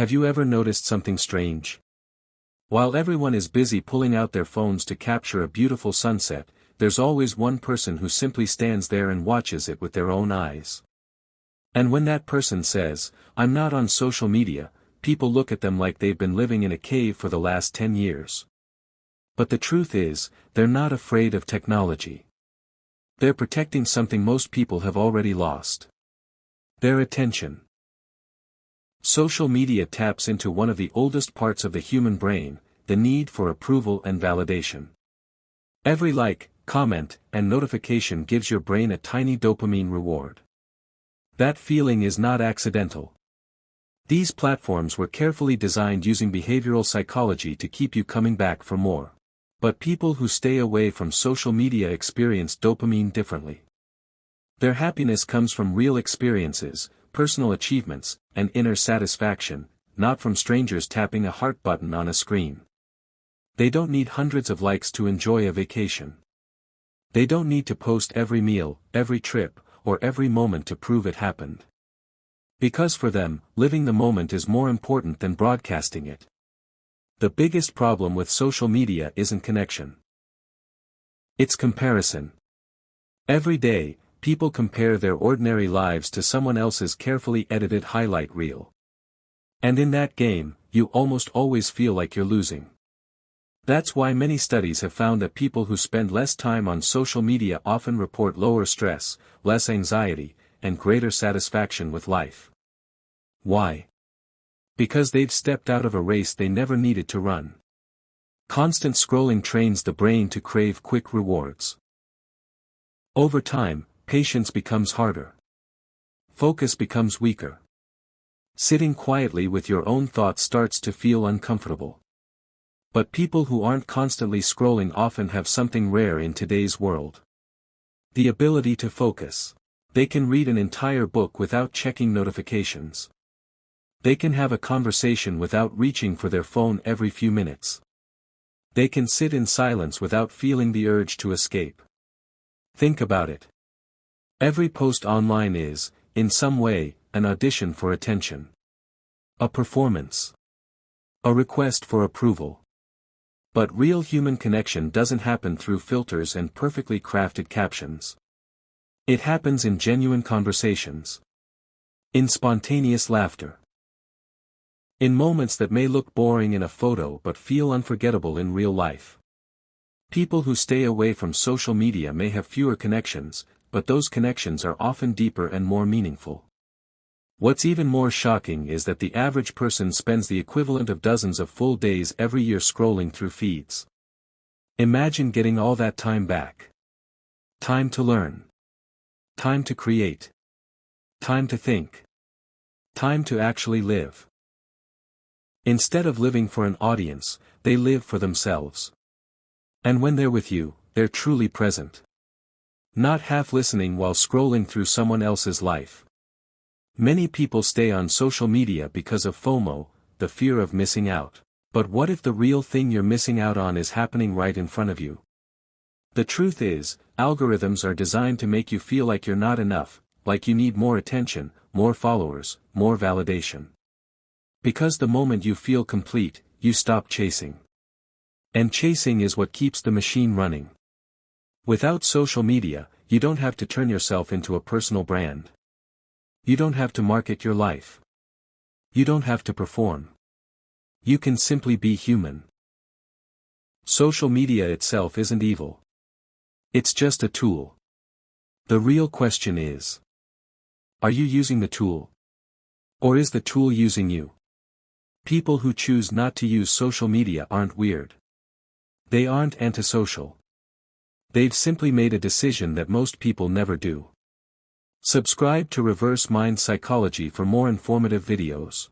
Have you ever noticed something strange? While everyone is busy pulling out their phones to capture a beautiful sunset, there's always one person who simply stands there and watches it with their own eyes. And when that person says, "I'm not on social media," people look at them like they've been living in a cave for the last 10 years. But the truth is, they're not afraid of technology. They're protecting something most people have already lost: their attention. Social media taps into one of the oldest parts of the human brain, the need for approval and validation. Every like, comment, and notification gives your brain a tiny dopamine reward. That feeling is not accidental. These platforms were carefully designed using behavioral psychology to keep you coming back for more. But people who stay away from social media experience dopamine differently. Their happiness comes from real experiences, personal achievements, and inner satisfaction, not from strangers tapping a heart button on a screen. They don't need hundreds of likes to enjoy a vacation. They don't need to post every meal, every trip, or every moment to prove it happened. Because for them, living the moment is more important than broadcasting it. The biggest problem with social media isn't connection. It's comparison. Every day, people compare their ordinary lives to someone else's carefully edited highlight reel. And in that game, you almost always feel like you're losing. That's why many studies have found that people who spend less time on social media often report lower stress, less anxiety, and greater satisfaction with life. Why? Because they've stepped out of a race they never needed to run. Constant scrolling trains the brain to crave quick rewards. Over time, patience becomes harder. Focus becomes weaker. Sitting quietly with your own thoughts starts to feel uncomfortable. But people who aren't constantly scrolling often have something rare in today's world: the ability to focus. They can read an entire book without checking notifications. They can have a conversation without reaching for their phone every few minutes. They can sit in silence without feeling the urge to escape. Think about it. Every post online is, in some way, an audition for attention. A performance. A request for approval. But real human connection doesn't happen through filters and perfectly crafted captions. It happens in genuine conversations. In spontaneous laughter. In moments that may look boring in a photo but feel unforgettable in real life. People who stay away from social media may have fewer connections, but those connections are often deeper and more meaningful. What's even more shocking is that the average person spends the equivalent of dozens of full days every year scrolling through feeds. Imagine getting all that time back. Time to learn. Time to create. Time to think. Time to actually live. Instead of living for an audience, they live for themselves. And when they're with you, they're truly present. Not half listening while scrolling through someone else's life. Many people stay on social media because of FOMO, the fear of missing out. But what if the real thing you're missing out on is happening right in front of you? The truth is, algorithms are designed to make you feel like you're not enough, like you need more attention, more followers, more validation. Because the moment you feel complete, you stop chasing. And chasing is what keeps the machine running. Without social media, you don't have to turn yourself into a personal brand. You don't have to market your life. You don't have to perform. You can simply be human. Social media itself isn't evil. It's just a tool. The real question is: are you using the tool? Or is the tool using you? People who choose not to use social media aren't weird. They aren't antisocial. They've simply made a decision that most people never do. Subscribe to Reverse Mind Psychology for more informative videos.